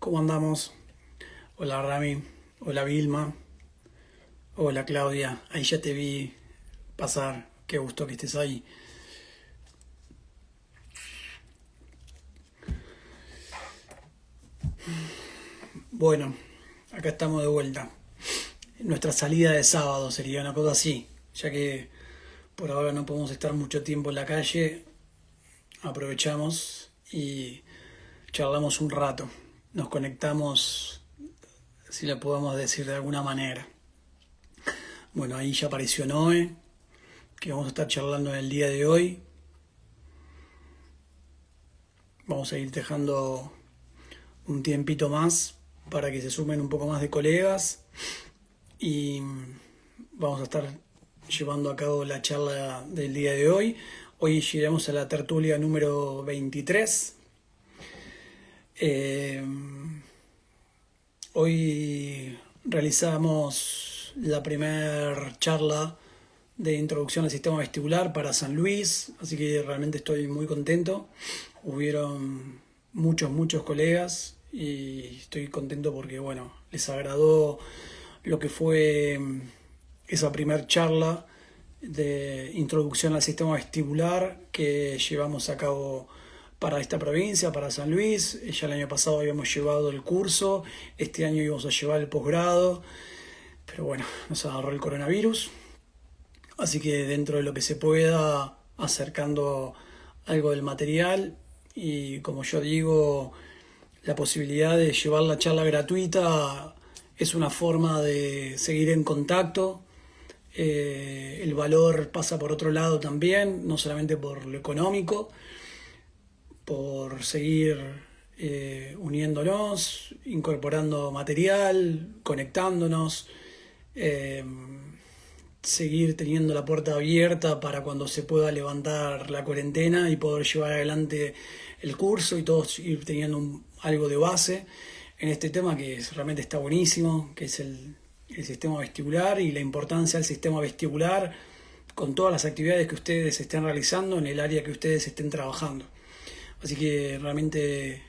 ¿Cómo andamos? Hola Rami, hola Vilma, hola Claudia, ahí ya te vi pasar, qué gusto que estés ahí. Bueno, acá estamos de vuelta. Nuestra salida de sábado sería una cosa así, ya que por ahora no podemos estar mucho tiempo en la calle, aprovechamos y charlamos un rato, nos conectamos, si le podemos decir de alguna manera. Bueno, ahí ya apareció Noé, que vamos a estar charlando en el día de hoy. Vamos a ir dejando un tiempito más para que se sumen un poco más de colegas y vamos a estar llevando a cabo la charla del día de hoy. Hoy llegamos a la tertulia número 23. Eh, Hoy realizamos la primera charla de introducción al sistema vestibular para San Luis, así que realmente estoy muy contento. Hubieron muchos colegas y estoy contento porque, bueno, les agradó lo que fue esa primera charla de introducción al sistema vestibular que llevamos a cabo para esta provincia, para San Luis. Ya el año pasado habíamos llevado el curso, este año íbamos a llevar el posgrado, pero bueno, nos agarró el coronavirus, así que dentro de lo que se pueda, acercando algo del material y, como yo digo, la posibilidad de llevar la charla gratuita es una forma de seguir en contacto. El valor pasa por otro lado también, no solamente por lo económico, por seguir uniéndonos, incorporando material, conectándonos, eh, seguir teniendo la puerta abierta para cuando se pueda levantar la cuarentena y poder llevar adelante el curso y todos ir teniendo algo de base en este tema que realmente está buenísimo, que es el sistema vestibular y la importancia del sistema vestibular con todas las actividades que ustedes estén realizando en el área que ustedes estén trabajando. Así que realmente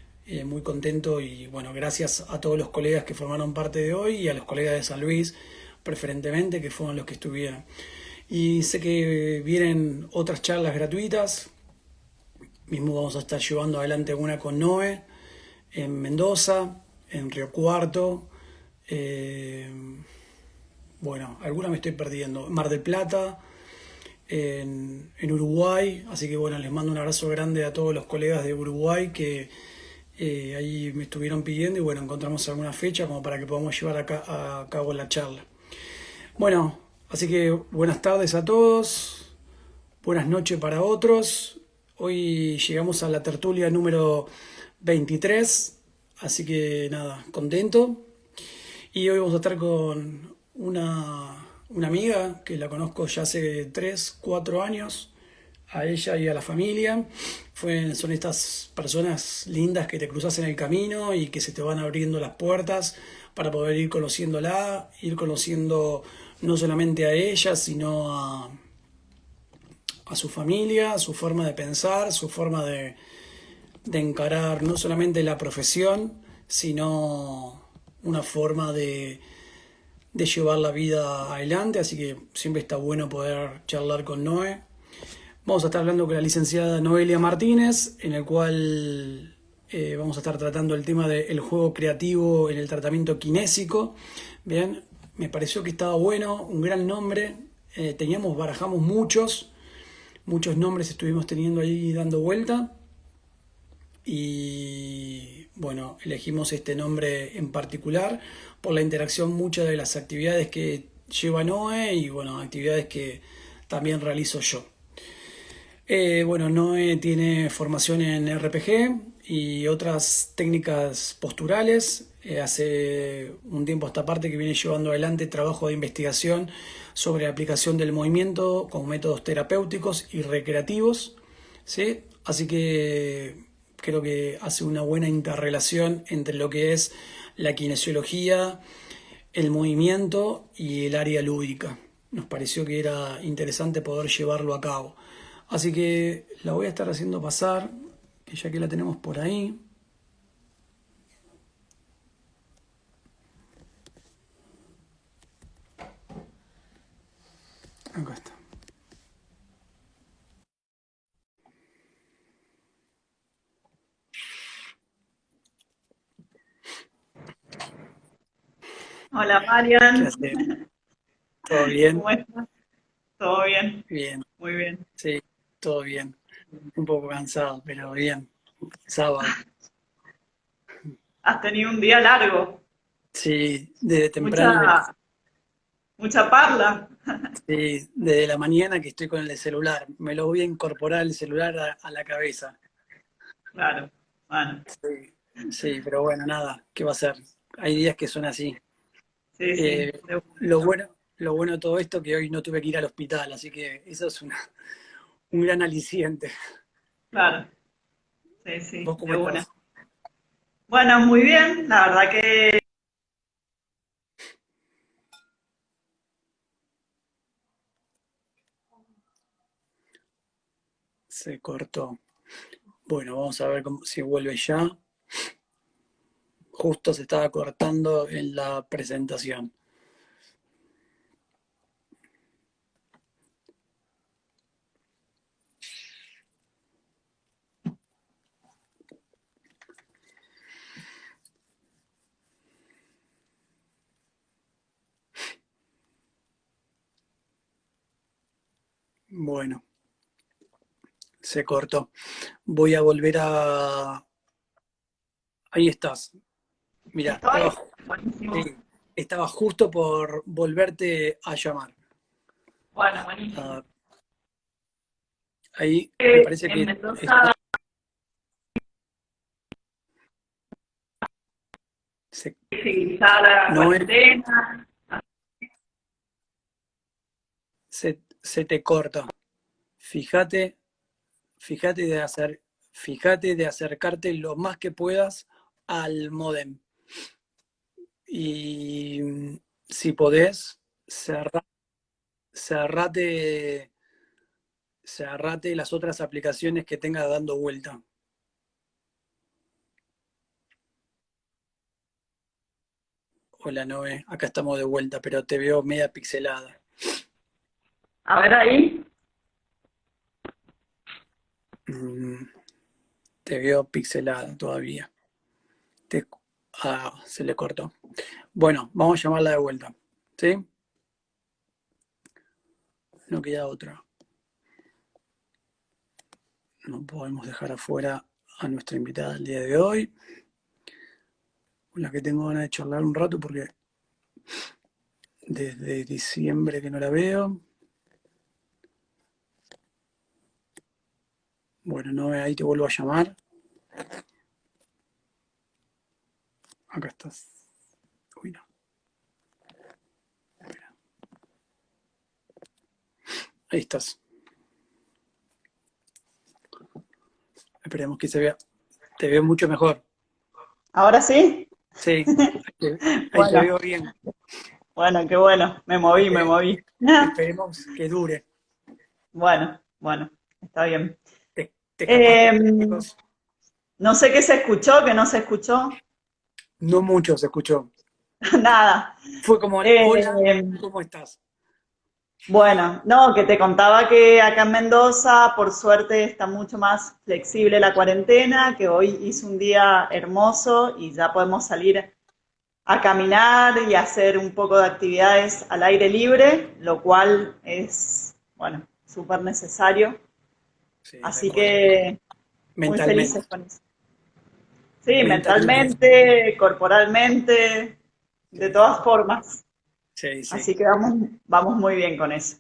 muy contento y, bueno, gracias a todos los colegas que formaron parte de hoy y a los colegas de San Luis preferentemente, que fueron los que estuvieron. Y sé que vienen otras charlas gratuitas, mismo vamos a estar llevando adelante una con Noé en Mendoza, en Río Cuarto, bueno, alguna me estoy perdiendo, Mar del Plata, en Uruguay, así que bueno, les mando un abrazo grande a todos los colegas de Uruguay que ahí me estuvieron pidiendo y, bueno, encontramos alguna fecha como para que podamos llevar a cabo la charla. Bueno, así que buenas tardes a todos, buenas noches para otros. Hoy llegamos a la tertulia número 23, así que nada, contento. Y hoy vamos a estar con una amiga que la conozco ya hace 3 4 años, a ella y a la familia. Son estas personas lindas que te cruzas en el camino y que se te van abriendo las puertas para poder ir conociéndola, ir conociendo no solamente a ella, sino a su familia, a su forma de pensar, su forma de encarar no solamente la profesión, sino una forma de llevar la vida adelante, así que siempre está bueno poder charlar con Noé. Vamos a estar hablando con la licenciada Noelia Martínez, en el cual vamos a estar tratando el tema del juego creativo en el tratamiento kinésico. Bien, me pareció que estaba bueno, un gran nombre. Barajamos muchos nombres, estuvimos teniendo ahí dando vuelta. Y bueno, elegimos este nombre en particular por la interacción muchas de las actividades que lleva Noé y, bueno, actividades que también realizo yo. Bueno, Noé tiene formación en RPG y otras técnicas posturales. Hace un tiempo a esta parte que viene llevando adelante trabajo de investigación sobre la aplicación del movimiento con métodos terapéuticos y recreativos, ¿sí? Así que creo que hace una buena interrelación entre lo que es la kinesiología, el movimiento y el área lúdica. Nos pareció que era interesante poder llevarlo a cabo. Así que la voy a estar haciendo pasar, que ya que la tenemos por ahí. Acá está. Hola ¿Qué Marian, hace? ¿Todo bien? ¿cómo estás? ¿Todo bien? Bien, Muy bien. sí, todo bien. Un poco cansado, pero bien. Sábado. ¿Has tenido un día largo? Sí, desde temprano, mira. Mucha, mucha parla. Sí, desde la mañana que estoy con el celular. Me lo voy a incorporar el celular a la cabeza. Claro, bueno, Sí, sí, pero bueno, nada, ¿qué va a ser? Hay días que son así. sí, sí, Eh, lo bueno de todo esto es que hoy no tuve que ir al hospital, así que eso es un gran aliciente. claro, sí, sí, ¿Vos cómo de una. estás? Bueno, muy bien, la verdad que Se cortó. Bueno, vamos a ver si vuelve ya. Justo se estaba cortando en la presentación. Bueno, se cortó. Voy a volver a... Ahí estás. Mira, estoy. Buenísimo. sí, estaba justo por volverte a llamar. Bueno, buenísimo. Ah, ahí me parece En que está, Mendoza se, seguirá la no cuarentena. se te corta. Fíjate, fíjate de hacer, fíjate de acercarte lo más que puedas al modem. Y si podés, cerra- cerrate, cerrate las otras aplicaciones que tengas dando vuelta. Hola Noé, acá estamos de vuelta, pero te veo media pixelada. A ver ahí. Mm, Te veo pixelada todavía. Te- se le cortó. Bueno, vamos a llamarla de vuelta. ¿Sí? No queda otra. No podemos dejar afuera a nuestra invitada del día de hoy, con la que tengo ganas de charlar un rato porque desde diciembre que no la veo. Bueno, no, ahí te vuelvo a llamar. Acá estás. Uy, no. Ahí estás. Esperemos que se vea. Te veo mucho mejor. ¿Ahora sí? Sí, ahí te Bueno, veo bien. bueno, qué bueno. Me moví, me Espere- moví. esperemos que dure. Bueno, bueno, está bien. Te escapaste de los Em, chicos. no sé qué se escuchó, qué no se escuchó. No mucho se escuchó. Nada. Fue como, hola, Em, ¿cómo estás? bueno, no, que te contaba que acá en Mendoza, por suerte, está mucho más flexible la cuarentena, que hoy hizo un día hermoso y ya podemos salir a caminar y hacer un poco de actividades al aire libre, lo cual es, bueno, súper necesario. Sí, tal Así cual. que muy Mentalmente. felices con eso. Sí, Mentalmente. mentalmente, corporalmente, de Sí, tal todas cual. formas. Sí, Así sí. que vamos muy bien con eso.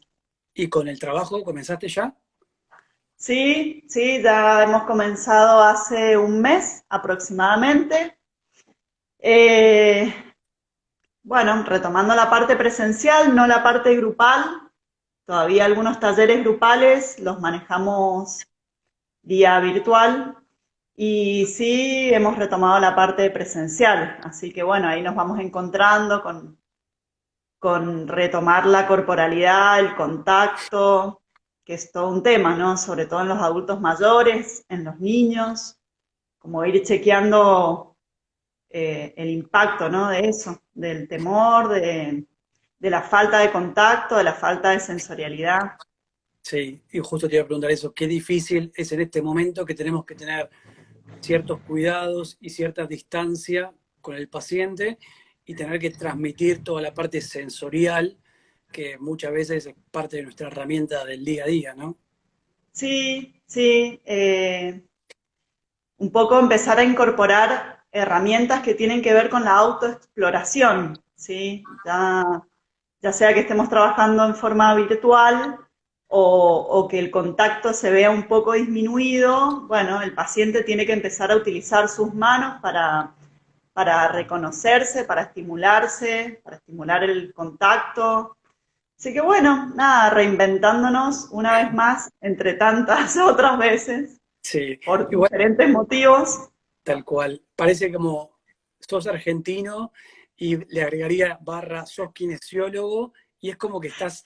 ¿Y con el trabajo comenzaste ya? Sí, sí, ya hemos comenzado hace un mes aproximadamente. Eh, bueno, retomando la parte presencial, no la parte grupal. Todavía algunos talleres grupales los manejamos vía virtual y sí hemos retomado la parte presencial. Así que bueno, ahí nos vamos encontrando con retomar la corporalidad, el contacto, que es todo un tema, ¿no? Sobre todo en los adultos mayores, en los niños, como ir chequeando el impacto, ¿no? De eso, del temor, de la falta de contacto, de la falta de sensorialidad. Sí, y justo te iba a preguntar eso, qué difícil es en este momento que tenemos que tener ciertos cuidados y cierta distancia con el paciente y tener que transmitir toda la parte sensorial que muchas veces es parte de nuestra herramienta del día a día, ¿no? Sí, sí, un poco empezar a incorporar herramientas que tienen que ver con la autoexploración, ¿sí? Ya sea que estemos trabajando en forma virtual o que el contacto se vea un poco disminuido, bueno, el paciente tiene que empezar a utilizar sus manos para reconocerse, para estimular el contacto. Así que bueno, nada, reinventándonos una vez más, entre tantas otras veces, Sí, por igual diferentes motivos. tal cual. Parece como sos argentino y le agregaría barra sos kinesiólogo y es como que estás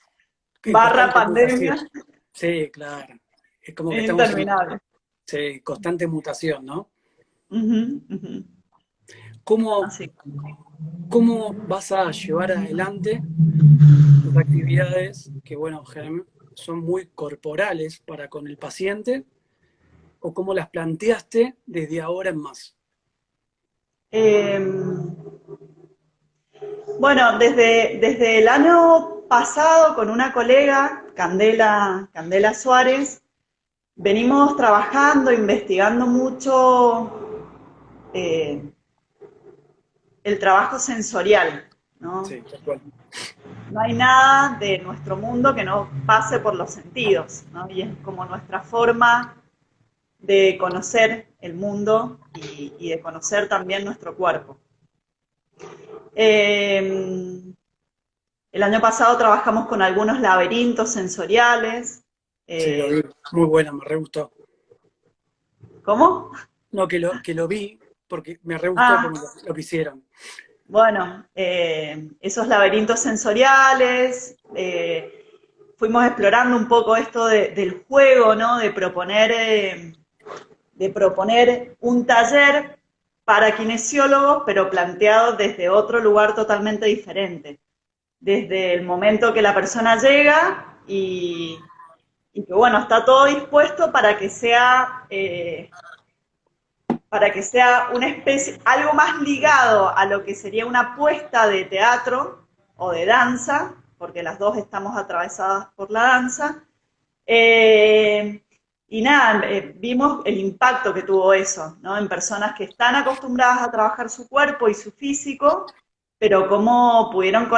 en Barra constante pandemia, mutación. Sí, claro. Es como que es estamos en interminable. sí, constante mutación, ¿no? Ujú, ujú. ¿Cómo, Así. cómo vas a llevar adelante tus actividades que, bueno, generalmente son muy corporales para con el paciente o cómo las planteaste desde ahora en más? Eh, bueno, desde el año pasado con una colega, Candela Suárez, venimos trabajando, investigando mucho el trabajo sensorial, ¿no? Sí, tal cual. No hay nada de nuestro mundo que no pase por los sentidos, ¿no? Y es como nuestra forma de conocer el mundo y de conocer también nuestro cuerpo. Eh, el año pasado trabajamos con algunos laberintos sensoriales. Sí, lo vi. Eh, Muy buena, me re gustó. ¿Cómo? No, que lo vi porque me re gustó Ah, como lo que hicieron. bueno, esos laberintos sensoriales, fuimos explorando un poco esto del juego, ¿no? De proponer un taller para kinesiólogos, pero planteado desde otro lugar totalmente diferente. Desde el momento que la persona llega y que, bueno, está todo dispuesto para que sea una especie, algo más ligado a lo que sería una puesta de teatro o de danza, porque las dos estamos atravesadas por la danza. Eh, y nada, vimos el impacto que tuvo eso, ¿no? En personas que están acostumbradas a trabajar su cuerpo y su físico, pero cómo pudieron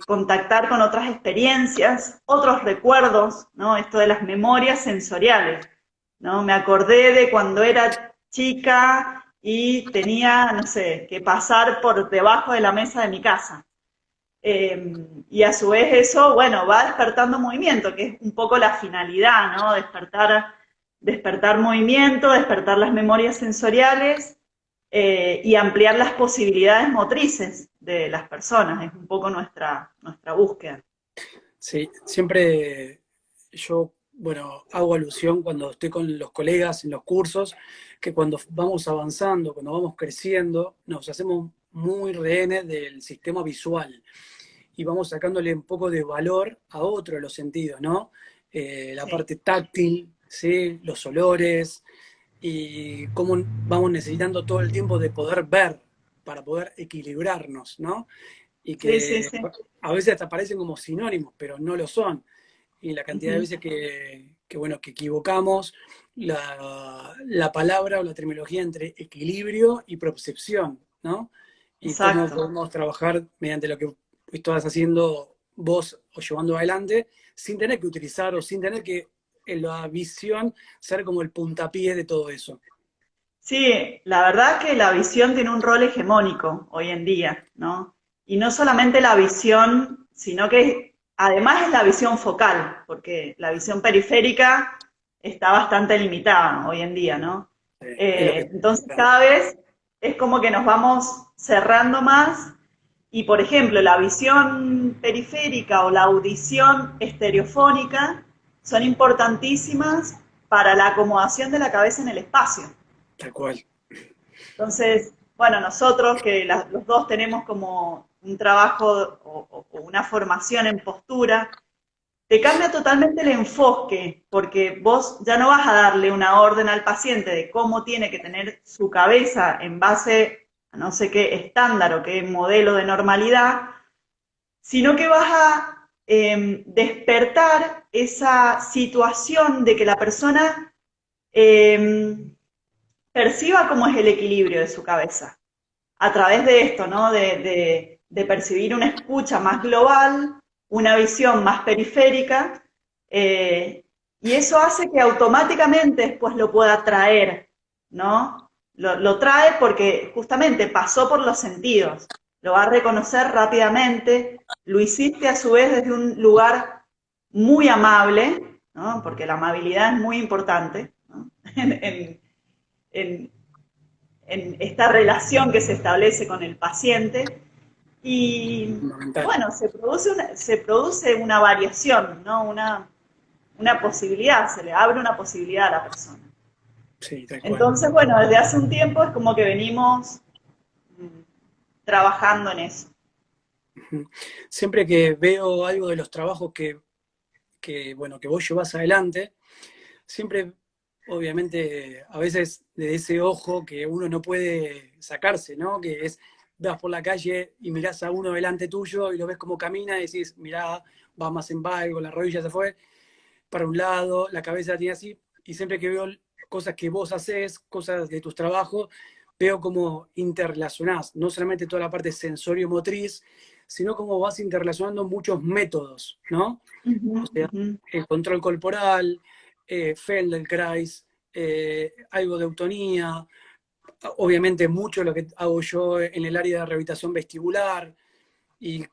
contactar con otras experiencias, otros recuerdos, ¿no? Esto de las memorias sensoriales, ¿no? Me acordé de cuando era chica y tenía, no sé, que pasar por debajo de la mesa de mi casa. Y a su vez eso, bueno, va despertando movimiento, que es un poco la finalidad, ¿no? Despertar movimiento, despertar las memorias sensoriales y ampliar las posibilidades motrices de las personas. Es un poco nuestra búsqueda. Sí, siempre yo, bueno, hago alusión cuando estoy con los colegas en los cursos, que cuando vamos avanzando, cuando vamos creciendo, nos hacemos muy rehenes del sistema visual y vamos sacándole un poco de valor a otro de los sentidos, ¿no? La Sí, parte táctil, ¿sí? Los olores y cómo vamos necesitando todo el tiempo de poder ver para poder equilibrarnos, ¿no? Y sí, sí, que sí. a veces hasta parecen como sinónimos, pero no lo son. Y la cantidad de Ujú. veces que bueno, que equivocamos la palabra o la terminología entre equilibrio y percepción, ¿no? Y cómo Exacto. podemos trabajar mediante lo que estás haciendo vos o llevando adelante, sin tener que utilizar o sin tener que en la visión ser como el puntapié de todo eso. Sí, la verdad que la visión tiene un rol hegemónico hoy en día, ¿no? Y no solamente la visión, sino que además es la visión focal, porque la visión periférica está bastante limitada hoy en día, ¿no? Es lo que... Entonces cada vez es como que nos vamos cerrando más y, por ejemplo, la visión periférica o la audición estereofónica son importantísimas para la acomodación de la cabeza en el espacio. Tal cual. Entonces, bueno, nosotros que los dos tenemos como un trabajo o una formación en postura, te cambia totalmente el enfoque, porque vos ya no vas a darle una orden al paciente de cómo tiene que tener su cabeza en base a no sé qué estándar o qué modelo de normalidad, sino que vas a despertar esa situación de que la persona perciba cómo es el equilibrio de su cabeza. A través de esto, ¿no? De percibir una escucha más global, una visión más periférica, y eso hace que automáticamente después lo pueda traer, ¿no? Lo trae porque justamente pasó por los sentidos, lo va a reconocer rápidamente, lo hiciste a su vez desde un lugar muy amable, ¿no? Porque la amabilidad es muy importante, ¿no? en, en esta relación que se establece con el paciente. Y Fundamental. bueno, se produce una variación, ¿no? Una posibilidad, se le abre una posibilidad a la persona. Sí, tal cual. Entonces, bueno, desde hace un tiempo es como que venimos trabajando en eso. Ujú. Siempre que veo algo de los trabajos bueno, que vos llevas adelante, siempre, obviamente, a veces de ese ojo que uno no puede sacarse, ¿no? Que es, vas por la calle y mirás a uno delante tuyo y lo ves como camina y decís, mirá, va más en valgo, la rodilla se fue para un lado, la cabeza la tiene así, y siempre que veo cosas que vos haces, cosas de tus trabajos, veo cómo interrelacionás, no solamente toda la parte sensorio-motriz, sino cómo vas interrelacionando muchos métodos, ¿no? Uh -huh, O sea, uh -huh. el control corporal, Feldenkrais, algo de eutonía, obviamente mucho de lo que hago yo en el área de rehabilitación vestibular, y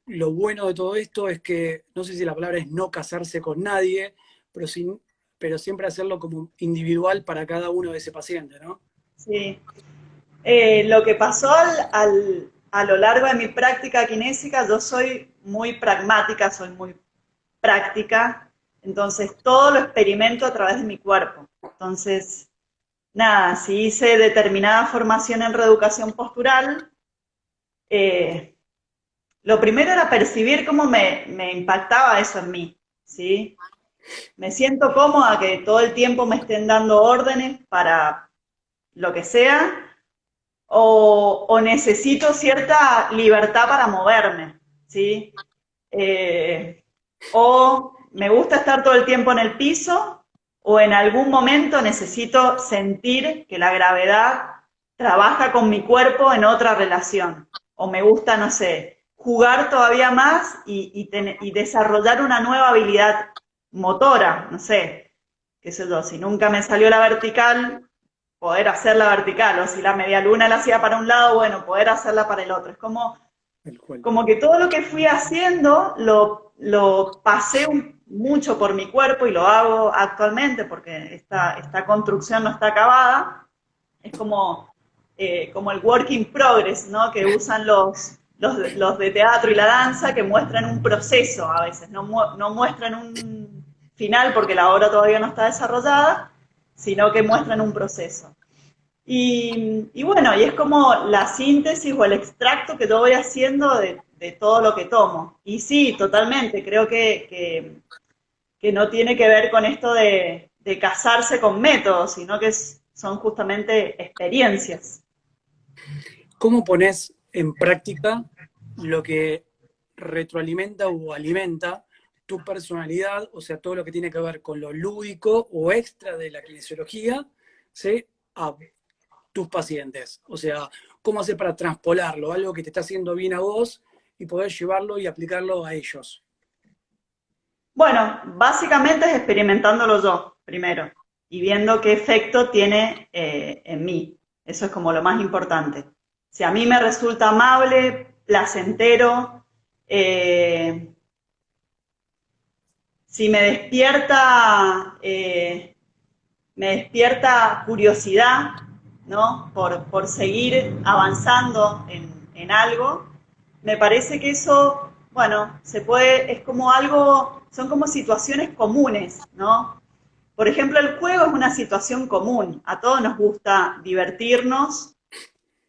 lo bueno de todo esto es que, no sé si la palabra es no casarse con nadie, pero, pero siempre hacerlo como individual para cada uno de ese paciente, ¿no? Sí. Lo que pasó a lo largo de mi práctica kinésica, yo soy muy pragmática, soy muy práctica, entonces todo lo experimento a través de mi cuerpo. Entonces, nada, si hice determinada formación en reeducación postural, eh, lo primero era percibir cómo me impactaba eso en mí, ¿sí? Me siento cómoda que todo el tiempo me estén dando órdenes para lo que sea, o necesito cierta libertad para moverme, ¿sí? Eh, o me gusta estar todo el tiempo en el piso, o en algún momento necesito sentir que la gravedad trabaja con mi cuerpo en otra relación. O me gusta, no sé, jugar todavía más y desarrollar una nueva habilidad motora, no sé, qué sé yo, si nunca me salió la vertical, poder hacerla vertical, o si la media luna la hacía para un lado, bueno, poder hacerla para el otro. Es El cual. como que todo lo que fui haciendo lo pasé mucho por mi cuerpo y lo hago actualmente porque esta construcción no está acabada. Es como el work in progress, ¿no? Que usan los de teatro y la danza, que muestran un proceso a veces, no muestran un final porque la obra todavía no está desarrollada, sino que muestran un proceso. Y bueno, y es como la síntesis o el extracto que yo voy haciendo de todo lo que tomo. Y sí, totalmente, creo que no tiene que ver con esto de casarse con métodos, sino que son justamente experiencias. ¿Cómo pones en práctica lo que retroalimenta o alimenta tu personalidad, o sea, todo lo que tiene que ver con lo lúdico o extra de la kinesiología, ¿sí? A tus pacientes? O sea, ¿cómo hacer para transpolarlo, algo que te está haciendo bien a vos y poder llevarlo y aplicarlo a ellos? Bueno, básicamente es experimentándolo yo primero y viendo qué efecto tiene en mí. Eso es como lo más importante. Si a mí me resulta amable, placentero, si me despierta curiosidad, ¿no? Por seguir avanzando en algo, me parece que eso, bueno, es como algo, son como situaciones comunes, ¿no? Por ejemplo, el juego es una situación común. A todos nos gusta divertirnos,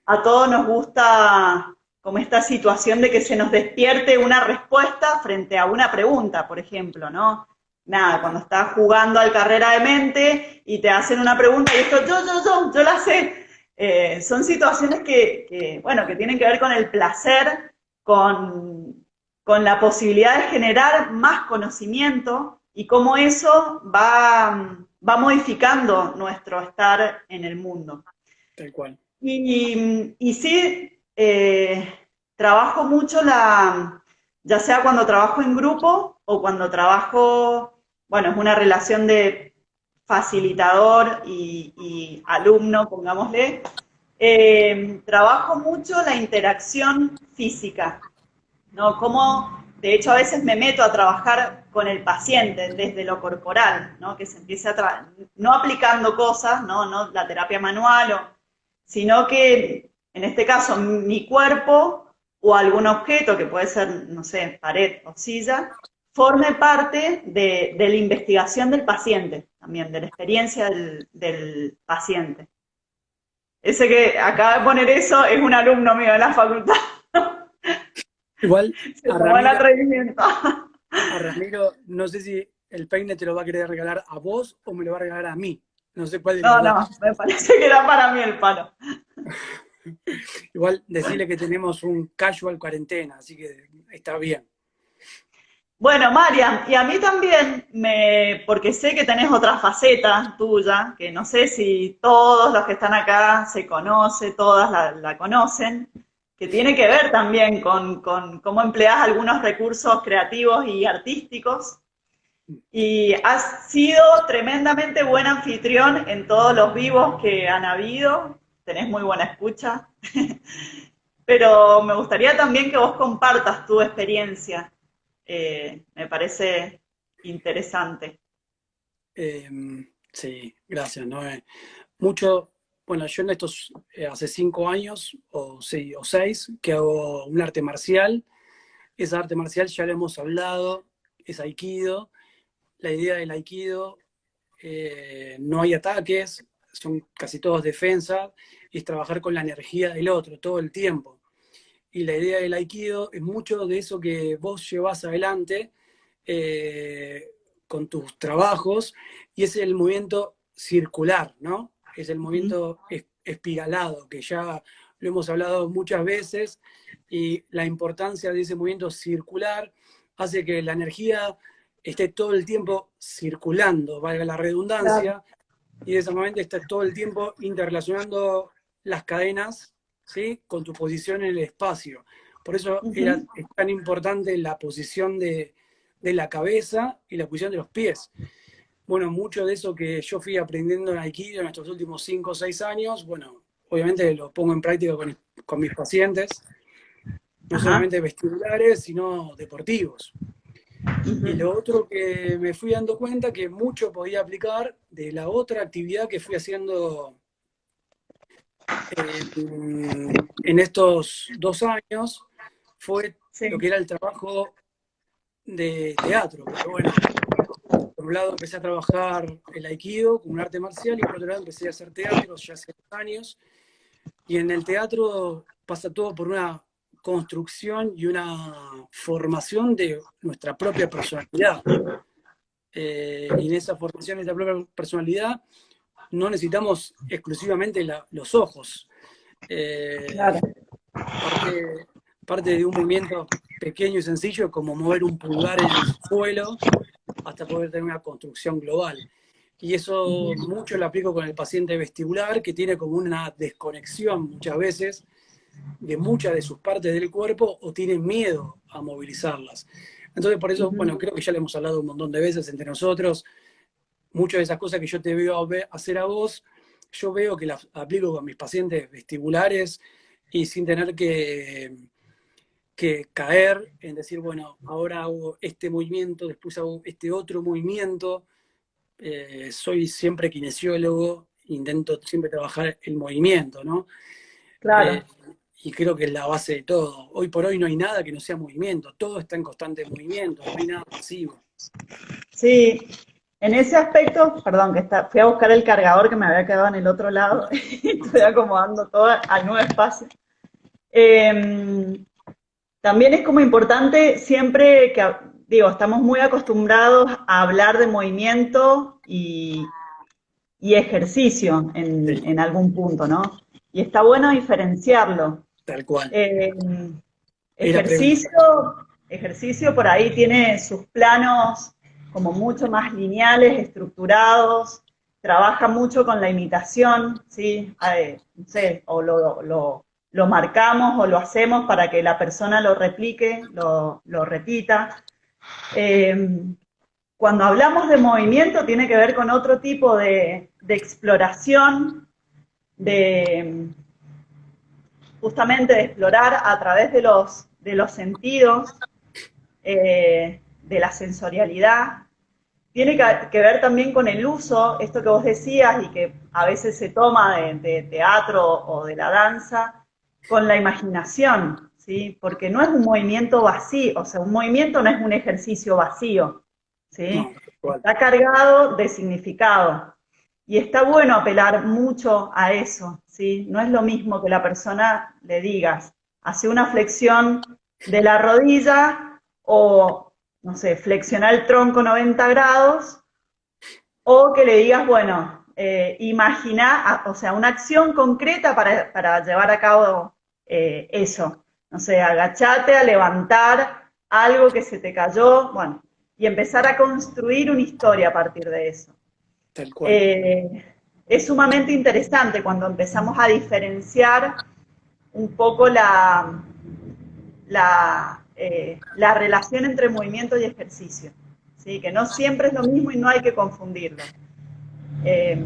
a todos nos gusta como esta situación de que se nos despierte una respuesta frente a una pregunta, por ejemplo, ¿no? Nada, cuando estás jugando al carrera de mente y te hacen una pregunta y esto, yo la sé. Son situaciones bueno, que tienen que ver con el placer, con la posibilidad de generar más conocimiento y cómo eso va modificando nuestro estar en el mundo. Tal cual. Y sí, trabajo mucho ya sea cuando trabajo en grupo o cuando trabajo, bueno, es una relación de facilitador y alumno, pongámosle. Trabajo mucho la interacción física, ¿no? Como, de hecho, a veces me meto a trabajar con el paciente desde lo corporal, ¿no? Que se empiece no aplicando cosas, ¿no? No la terapia manual, sino que, en este caso, mi cuerpo o algún objeto, que puede ser, no sé, pared o silla, forme parte de la investigación del paciente, también, de la experiencia del paciente. Ese que acaba de poner eso es un alumno mío de la facultad. Igual Se tomó el atrevimiento. a Ramiro, no sé si el peine te lo va a querer regalar a vos o me lo va a regalar a mí. No sé cuál de los No, dos. me parece que era para mí el palo. Igual decirle que tenemos un casual cuarentena, así que está bien. Bueno, Marian, y a mí también, porque sé que tenés otra faceta tuya, que no sé si todos los que están acá se conocen, todas la conocen, que tiene que ver también con cómo empleás algunos recursos creativos y artísticos. Y has sido tremendamente buen anfitrión en todos los vivos que han habido, tenés muy buena escucha, pero me gustaría también que vos compartas tu experiencia. Me parece interesante. Eh, sí, gracias, ¿no? Mucho, bueno, yo en estos, hace 5 años o 6, que hago un arte marcial. Esa arte marcial ya lo hemos hablado, es Aikido. La idea del Aikido, no hay ataques, son casi todos defensa, y es trabajar con la energía del otro todo el tiempo. Y la idea del Aikido es mucho de eso que vos llevas adelante eh, con tus trabajos, y es el movimiento circular, ¿no? Es el movimiento espiralado, que ya lo hemos hablado muchas veces, y la importancia de ese movimiento circular hace que la energía esté todo el tiempo circulando, valga la Claro. redundancia, y de esa manera estás todo el tiempo interrelacionando las cadenas, ¿sí?, con tu posición en el espacio. Por eso es tan importante la posición de la cabeza y la posición de los pies. Bueno, mucho de eso que yo fui aprendiendo en Aikido en estos últimos 5 o 6 años, bueno, obviamente lo pongo en práctica con mis pacientes, no Ajá. solamente vestibulares, sino deportivos. Y lo otro que me fui dando cuenta que mucho podía aplicar de la otra actividad que fui haciendo en estos 2 años, fue lo Sí. que era el trabajo de teatro. Porque bueno, por un lado empecé a trabajar el Aikido como un arte marcial, y por otro lado empecé a hacer teatro ya hace 2 años. Y en el teatro pasa todo por una construcción y una formación de nuestra propia personalidad. Y en esa formación de nuestra propia personalidad no necesitamos exclusivamente los ojos. Claro. Parte de un movimiento pequeño y sencillo como mover un pulgar en el suelo hasta poder tener una construcción global. Y eso mucho lo aplico con el paciente vestibular, que tiene como una desconexión muchas veces de muchas de sus partes del cuerpo, o tiene miedo a movilizarlas. Entonces, por eso, bueno, creo que ya le hemos hablado un montón de veces entre nosotros. Muchas de esas cosas que yo te veo hacer a vos, yo veo que las aplico con mis pacientes vestibulares, y sin tener que caer en decir, bueno, ahora hago este movimiento, después hago este otro movimiento. Soy siempre kinesiólogo, intento siempre trabajar el movimiento, ¿no? Eh, Claro. y creo que es la base de todo. Hoy por hoy no hay nada que no sea movimiento, todo está en constante movimiento, no hay nada pasivo. Sí, en ese aspecto, perdón, fui a buscar el cargador que me había quedado en el otro lado y estoy acomodando todo al nuevo espacio. Eh, También es como importante siempre que, digo, estamos muy acostumbrados a hablar de movimiento y ejercicio Sí, en algún punto, ¿no? Y está bueno diferenciarlo. tal cual. Eh, Era pregunta. ejercicio, ejercicio por ahí tiene sus planos como mucho más lineales, estructurados, trabaja mucho con la imitación, ¿sí? No sé, o lo marcamos o lo hacemos para que la persona lo replique, lo repita. Eh, Cuando hablamos de movimiento tiene que ver con otro tipo de exploración, de justamente de explorar a través de los sentidos, de la sensorialidad. Tiene que ver también con el uso, esto que vos decías y que a veces se toma de teatro o de la danza, con la imaginación, ¿sí? Porque no es un movimiento vacío, o sea, un movimiento no es un ejercicio vacío, No, ¿sí? tal cual. Está cargado de significado. Y está bueno apelar mucho a eso, ¿sí? No es lo mismo que la persona le digas, hace una flexión de la rodilla o, no sé, flexionar el tronco 90 grados, o que le digas, bueno, imagina, o sea, una acción concreta para llevar a cabo eso. No sé, agachate a levantar algo que se te cayó, bueno, y empezar a construir una historia a partir de eso. Tal cual. Eh, es sumamente interesante cuando empezamos a diferenciar un poco la relación entre movimiento y ejercicio, ¿sí? Que no siempre es lo mismo y no hay que confundirlo. Eh,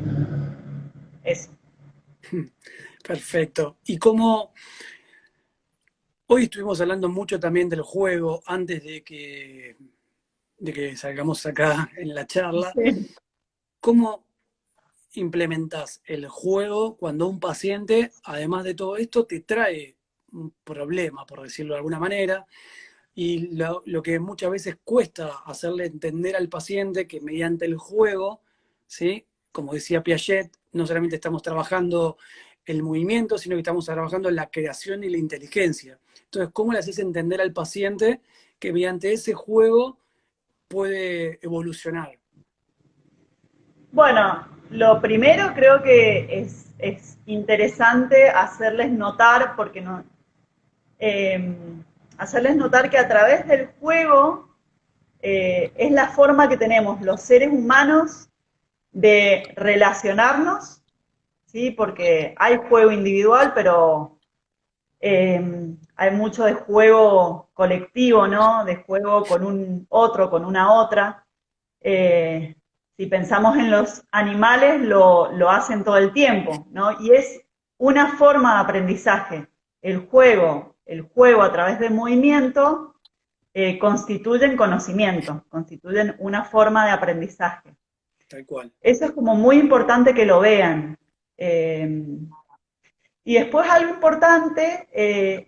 Eso. Perfecto. Y como hoy estuvimos hablando mucho también del juego antes de que salgamos acá en la charla, Sí. ¿cómo implementas el juego cuando un paciente, además de todo esto, te trae un problema, por decirlo de alguna manera? Y lo que muchas veces cuesta hacerle entender al paciente que mediante el juego, ¿sí? Como decía Piaget, no solamente estamos trabajando el movimiento, sino que estamos trabajando la creación y la inteligencia. Entonces, ¿cómo le haces entender al paciente que mediante ese juego puede evolucionar? Bueno, lo primero creo que es interesante hacerles notar, porque no, eh, hacerles notar que a través del juego es la forma que tenemos los seres humanos de relacionarnos, ¿sí? Porque hay juego individual, pero hay mucho de juego colectivo, ¿no? De juego con un otro, con una otra. Eh, si pensamos en los animales, lo hacen todo el tiempo, ¿no? Y es una forma de aprendizaje. El juego a través del movimiento constituyen conocimiento, constituyen una forma de aprendizaje. Tal cual. Eso es como muy importante que lo vean. Y después algo importante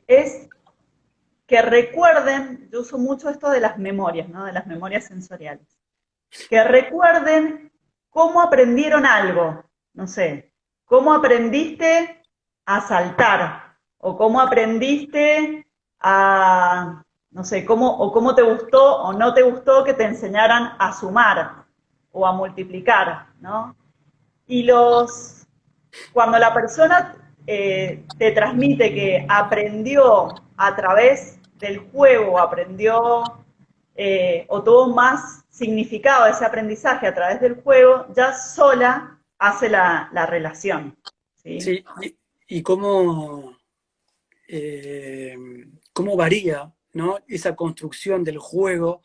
es que recuerden, yo uso mucho esto de las memorias, ¿no? De las memorias sensoriales. Que recuerden cómo aprendieron algo, no sé, cómo aprendiste a saltar, o cómo aprendiste a, no sé, o cómo te gustó o no te gustó que te enseñaran a sumar o a multiplicar, ¿no? Y cuando la persona te transmite que aprendió a través del juego, aprendió o tuvo más significado ese aprendizaje a través del juego, ya sola hace la relación. ¿Sí? Sí, y eh, cómo varía, ¿no? Esa construcción del juego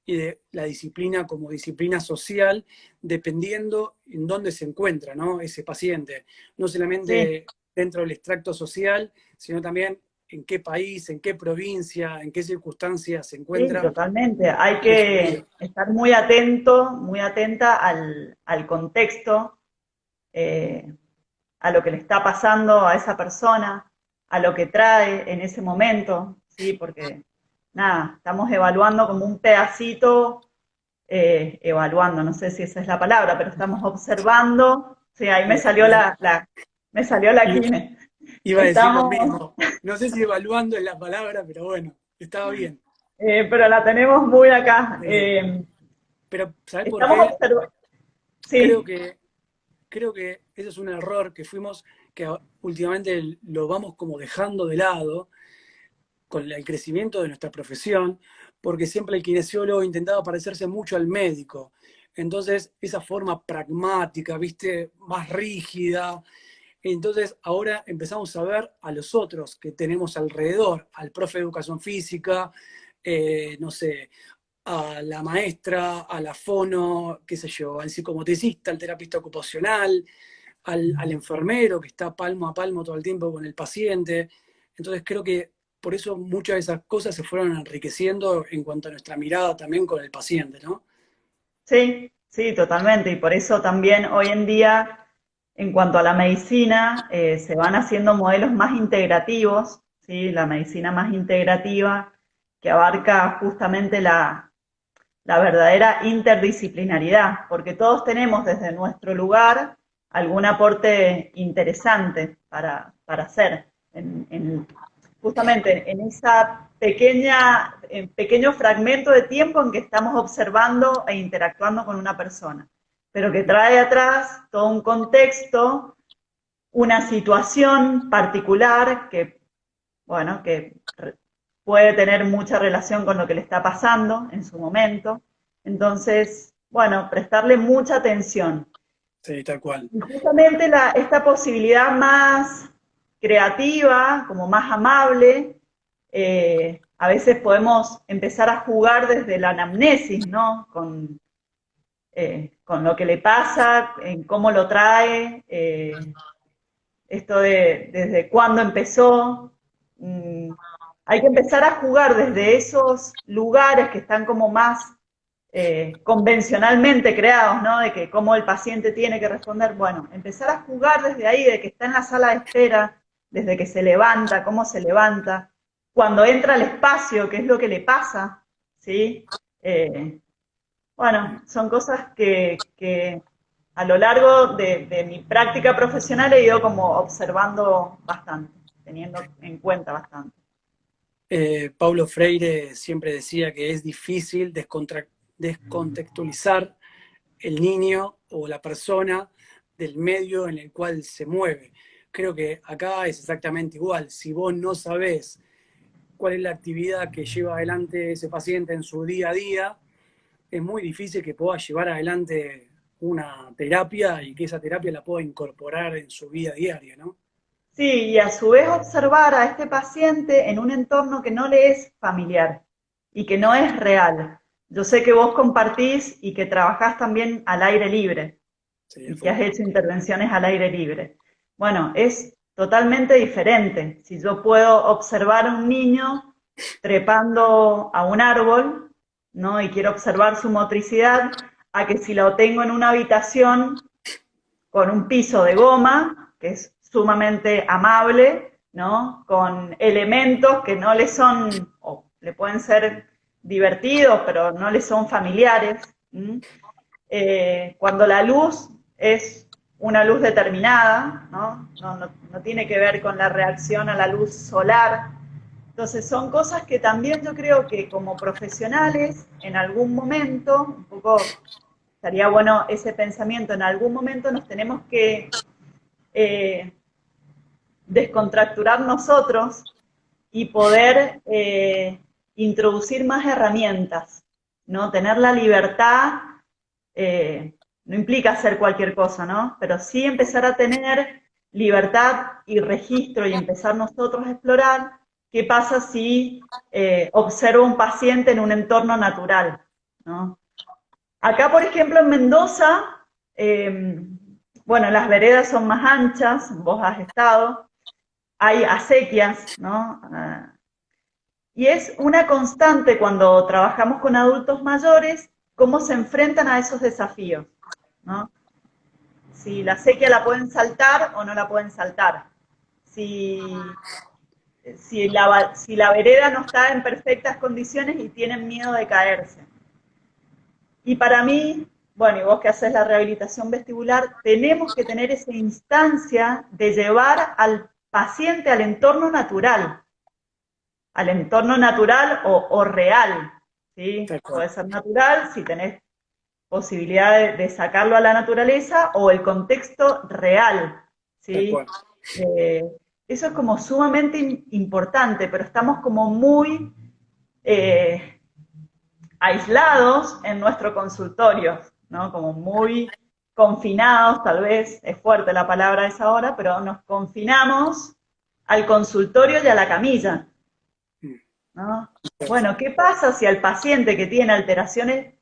y de la disciplina como disciplina social, dependiendo en dónde se encuentra, ¿no? Ese paciente. No Sí, solamente dentro del extracto social, sino también en qué país, en qué provincia, en qué circunstancias se sí, encuentra totalmente. Hay en su vida. que estar muy atento, muy atenta al contexto, eh, a lo que le está pasando a esa persona, a lo que trae en ese momento, ¿sí? Porque nada, estamos evaluando como un pedacito, evaluando, no sé si esa es la palabra, pero estamos observando, sí, ahí me Sí, salió me salió la y, quine. Iba a decir lo Estamos, mismo. No sé si evaluando es la palabra, pero bueno, estaba bien. pero la tenemos muy acá. Pero, ¿sabes por Estamos qué? observando, Creo sí, que, creo que ese es un error que últimamente lo vamos como dejando de lado con el crecimiento de nuestra profesión, porque siempre el kinesiólogo intentaba parecerse mucho al médico. Entonces, esa forma pragmática, viste, más rígida. Entonces, ahora empezamos a ver a los otros que tenemos alrededor, al profe de educación física, no sé, a la maestra, a la fono, qué sé yo, al psicomotricista, al terapista ocupacional, al enfermero que está palmo a palmo todo el tiempo con el paciente. Entonces creo que por eso muchas de esas cosas se fueron enriqueciendo en cuanto a nuestra mirada también con el paciente, ¿no? sí, sí, totalmente. Y por eso también hoy en día, en cuanto a la medicina, se van haciendo modelos más integrativos, ¿sí? La medicina más integrativa que abarca justamente la verdadera interdisciplinaridad, porque todos tenemos desde nuestro lugar algún aporte interesante para hacer justamente en esa pequeño fragmento de tiempo en que estamos observando e interactuando con una persona, pero que trae atrás todo un contexto, una situación particular que, bueno, que puede tener mucha relación con lo que le está pasando en su momento. Entonces, bueno, prestarle mucha atención. Sí, tal cual. Y justamente esta posibilidad más creativa, como más amable, a veces podemos empezar a jugar desde la anamnesis, ¿no? Con lo que le pasa, en cómo lo trae, esto de desde cuándo empezó. Mm, hay que empezar a jugar desde esos lugares que están como más convencionalmente creados, ¿no? De que cómo el paciente tiene que responder. Bueno, empezar a jugar desde ahí, de que está en la sala de espera, desde que se levanta, cómo se levanta, cuando entra al espacio, qué es lo que le pasa, ¿sí? Bueno, son cosas que a lo largo de mi práctica profesional he ido como observando bastante, teniendo en cuenta bastante. Paulo Freire siempre decía que es difícil descontextualizar el niño o la persona del medio en el cual se mueve. Creo que acá es exactamente igual. Si vos no sabés cuál es la actividad que lleva adelante ese paciente en su día a día, es muy difícil que pueda llevar adelante una terapia y que esa terapia la pueda incorporar en su vida diaria, ¿no? Sí, y a su vez observar a este paciente en un entorno que no le es familiar y que no es real. Yo sé que vos compartís y que trabajás también al aire libre Sí, y que full. has hecho intervenciones al aire libre. Bueno, es totalmente diferente. Si yo puedo observar a un niño trepando a un árbol, ¿no? Y quiero observar su motricidad, a que si lo tengo en una habitación con un piso de goma, que es sumamente amable, ¿no? Con elementos que no le son, o le pueden ser divertidos, pero no le son familiares. Cuando la luz es una luz determinada, ¿no? No tiene que ver con la reacción a la luz solar. Entonces son cosas que también yo creo que como profesionales, en algún momento, un poco estaría bueno ese pensamiento, en algún momento nos tenemos que eh, descontracturar nosotros y poder introducir más herramientas, ¿no? Tener la libertad, no implica hacer cualquier cosa, ¿no? Pero sí empezar a tener libertad y registro y empezar nosotros a explorar qué pasa si observo un paciente en un entorno natural, ¿no? Acá, por ejemplo, en Mendoza, bueno, las veredas son más anchas, vos has estado, hay acequias, ¿no? Y es una constante cuando trabajamos con adultos mayores, cómo se enfrentan a esos desafíos, ¿no? Si la acequia la pueden saltar o no la pueden saltar. Si, si la vereda no está en perfectas condiciones y tienen miedo de caerse. Y para mí, bueno, y vos que haces la rehabilitación vestibular, tenemos que tener esa instancia de llevar paciente al entorno natural o real, ¿sí? Tal cual, Puede ser natural si tenés posibilidad de sacarlo a la naturaleza o el contexto real, tal cual. ¿sí? Eh, Eso es como sumamente importante, pero estamos como muy eh, aislados en nuestro consultorio, ¿no? Como muy confinados, tal vez, es fuerte la palabra a esa hora, pero nos confinamos al consultorio y a la camilla, Mm. ¿no? Bueno, ¿qué pasa si al paciente que tiene alteraciones,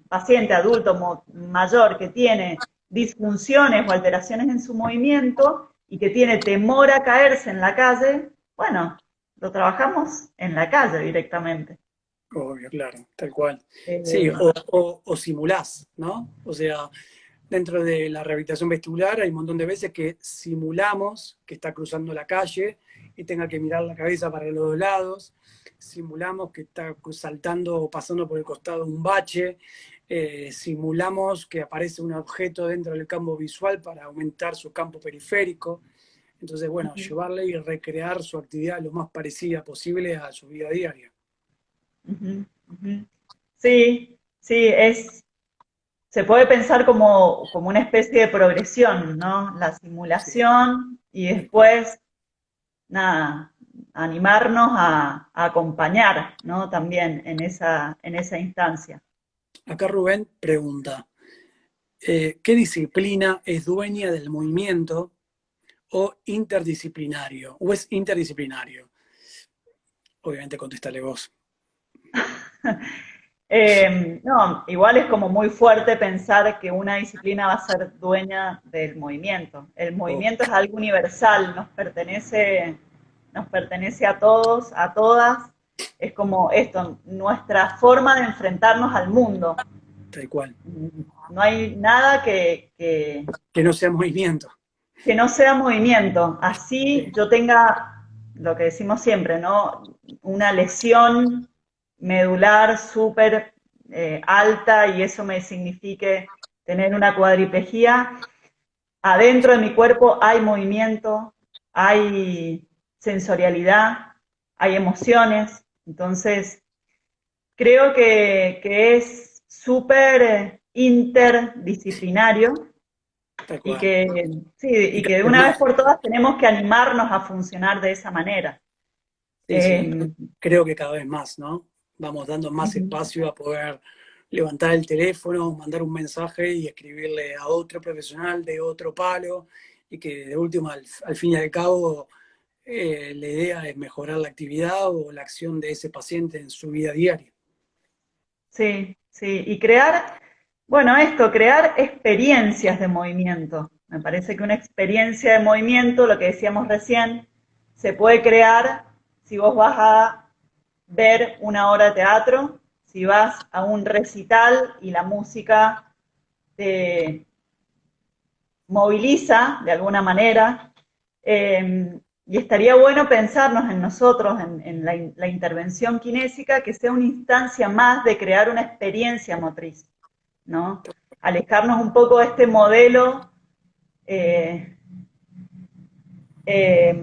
paciente adulto mayor que tiene disfunciones o alteraciones en su movimiento y que tiene temor a caerse en la calle? Bueno, lo trabajamos en la calle directamente. Obvio, claro, tal cual. Sí, Eh, o simulás, ¿no? O sea, dentro de la rehabilitación vestibular hay un montón de veces que simulamos que está cruzando la calle y tenga que mirar la cabeza para los dos lados, simulamos que está saltando o pasando por el costado un bache, simulamos que aparece un objeto dentro del campo visual para aumentar su campo periférico. Entonces, bueno, Ujú, llevarle y recrear su actividad lo más parecida posible a su vida diaria. ujú, ujú. Sí, sí, se puede pensar como una especie de progresión, ¿no? La Sí, simulación y tal cual. después, nada, animarnos a acompañar, ¿no? También en esa instancia. Acá Rubén pregunta, ¿qué disciplina es dueña del movimiento o interdisciplinario? ¿O es interdisciplinario? Obviamente contestale vos. No, igual es como muy fuerte pensar que una disciplina va a ser dueña del movimiento. El Oh, movimiento es algo universal, nos pertenece a todos, a todas. Es como esto, nuestra forma de enfrentarnos al mundo. tal cual. No hay nada Que no sea movimiento. que no sea movimiento. Así Sí, yo tenga lo que decimos siempre, ¿no? Una lesión medular súper alta y eso me signifique tener una cuadriplejía. Adentro de mi cuerpo hay movimiento, hay sensorialidad, hay emociones. Entonces, creo que es súper interdisciplinario tal y cual. que, sí, Y y cada que de vez una vez más. por todas tenemos que animarnos a funcionar de esa manera. Sí, sí. Eh, Creo que cada vez más, ¿no? Vamos dando más Ujú, espacio a poder levantar el teléfono, mandar un mensaje y escribirle a otro profesional de otro palo y que de último, al fin y al cabo, la idea es mejorar la actividad o la acción de ese paciente en su vida diaria. sí, sí, y crear, bueno, crear experiencias de movimiento. Me parece que una experiencia de movimiento, lo que decíamos recién, se puede crear si vos vas a ver una obra de teatro, si vas a un recital y la música te moviliza de alguna manera. Y estaría bueno pensarnos en nosotros, en la intervención kinésica, que sea una instancia más de crear una experiencia motriz, ¿no? Alejarnos un poco de este modelo eh, eh,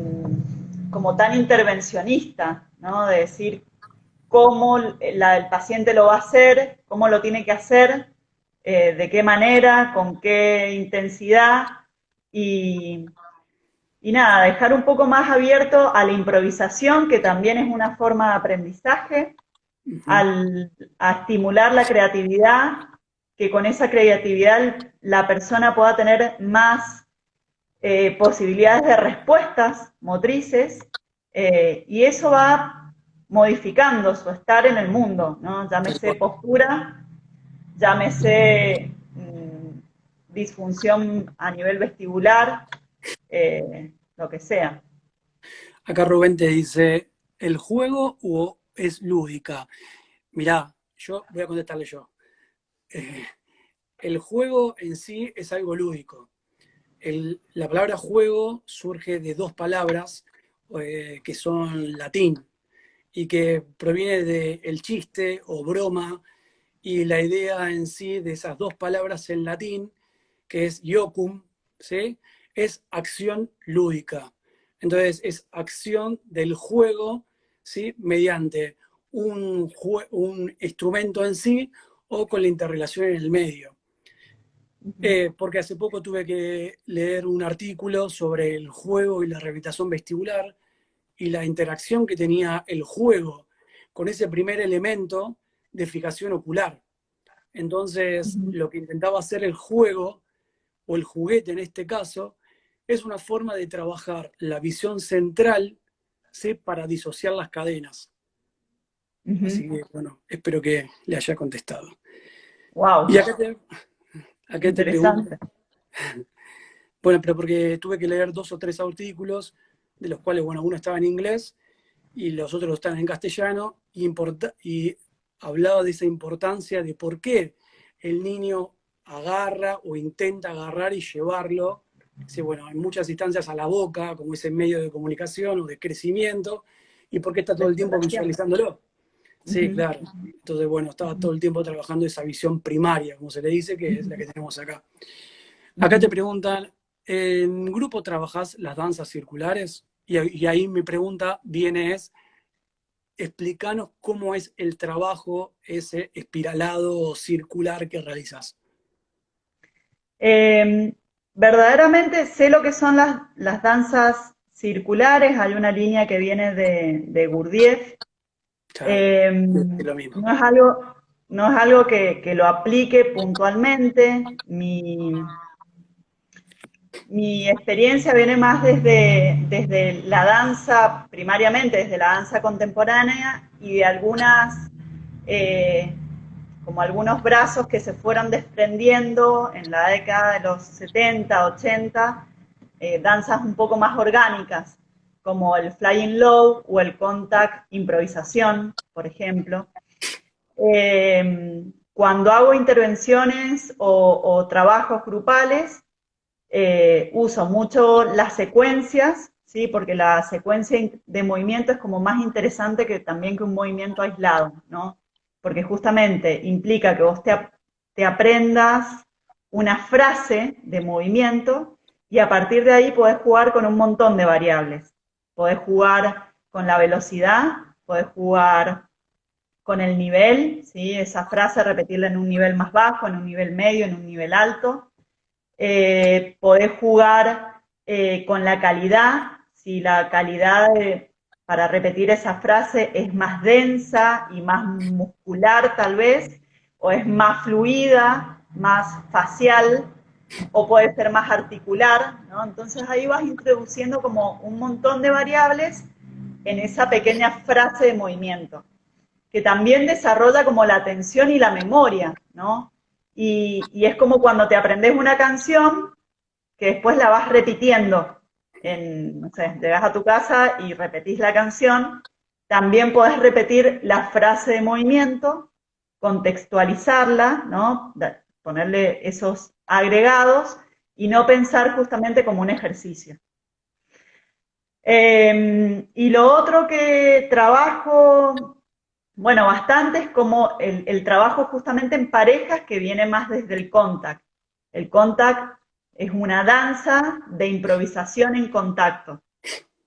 como tan intervencionista, ¿no? De decir cómo el paciente lo va a hacer, cómo lo tiene que hacer, de qué manera, con qué intensidad y, y nada, dejar un poco más abierto a la improvisación, que también es una forma de aprendizaje, Ujú. a estimular la creatividad, que con esa creatividad la persona pueda tener más posibilidades de respuestas motrices, y eso va modificando su estar en el mundo, ¿no? Tal Llámese cual. postura, llámese disfunción a nivel vestibular, lo que sea. Acá Rubén te dice, ¿el juego o es lúdica? Mirá, yo voy a contestarle yo. Eh, el juego en sí es algo lúdico. La palabra juego surge de dos palabras que son latín y que proviene del el chiste o broma y la idea en sí de esas dos palabras en latín, que es iocum, ¿sí? Es acción lúdica. Entonces es acción del juego, ¿sí? Mediante un instrumento en sí o con la interrelación en el medio. Ujú, Porque hace poco tuve que leer un artículo sobre el juego y la rehabilitación vestibular y la interacción que tenía el juego con ese primer elemento de fijación ocular. Entonces, ujú. lo que intentaba hacer el juego, o el juguete en este caso, es una forma de trabajar la visión central, ¿sí? Para disociar las cadenas. Así que, bueno, espero que le haya contestado. Y Wow, acá te pregunto, interesante. bueno, pero porque tuve que leer 2 o 3 artículos, de los cuales, bueno, uno estaba en inglés y los otros están en castellano, y hablaba de esa importancia de por qué el niño agarra o intenta agarrar y llevarlo, sí, bueno, en muchas instancias a la boca, como ese medio de comunicación o de crecimiento, y por qué está De todo el tiempo exploración. visualizándolo. Sí, Ujú, claro. Entonces, bueno, estaba ujú, todo el tiempo trabajando esa visión primaria, como se le dice, que es la que tenemos acá. Acá te ujú. preguntan, ¿en grupo trabajás las danzas circulares? Y ahí mi pregunta viene es, explícanos cómo es el trabajo ese espiralado o circular que realizas. Eh, Verdaderamente sé lo que son las danzas circulares. Hay una línea que viene de Gurdjieff. Claro, es lo mismo. No es algo que lo aplique puntualmente. Mi experiencia viene más desde la danza, primariamente desde la danza contemporánea y de eh, como algunos brazos que se fueron desprendiendo en la década de los 70, 80, danzas un poco más orgánicas, como el flying low o el contact improvisación, por ejemplo. Cuando hago intervenciones o trabajos grupales, uso mucho las secuencias, ¿sí? Porque la secuencia de movimiento es como más interesante que también que un movimiento aislado, ¿no? Porque justamente implica que vos te aprendas una frase de movimiento y a partir de ahí podés jugar con un montón de variables. Podés jugar con la velocidad, podés jugar con el nivel, ¿sí? Esa frase repetirla en un nivel más bajo, en un nivel medio, en un nivel alto. Podés jugar con la calidad, si la calidad para repetir esa frase es más densa y más muscular tal vez, o es más fluida, más facial, o puede ser más articular, ¿no? Entonces ahí vas introduciendo como un montón de variables en esa pequeña frase de movimiento que también desarrolla como la atención y la memoria, ¿no? Y es como cuando te aprendes una canción que después la vas repitiendo. No sé, llegas a tu casa y repetís la canción, también podés repetir la frase de movimiento, contextualizarla, ¿no? Ponerle esos agregados y no pensar justamente como un ejercicio. Y lo otro que trabajo, bueno, bastante es como el trabajo justamente en parejas que viene más desde el contact. El contact es una danza de improvisación en contacto,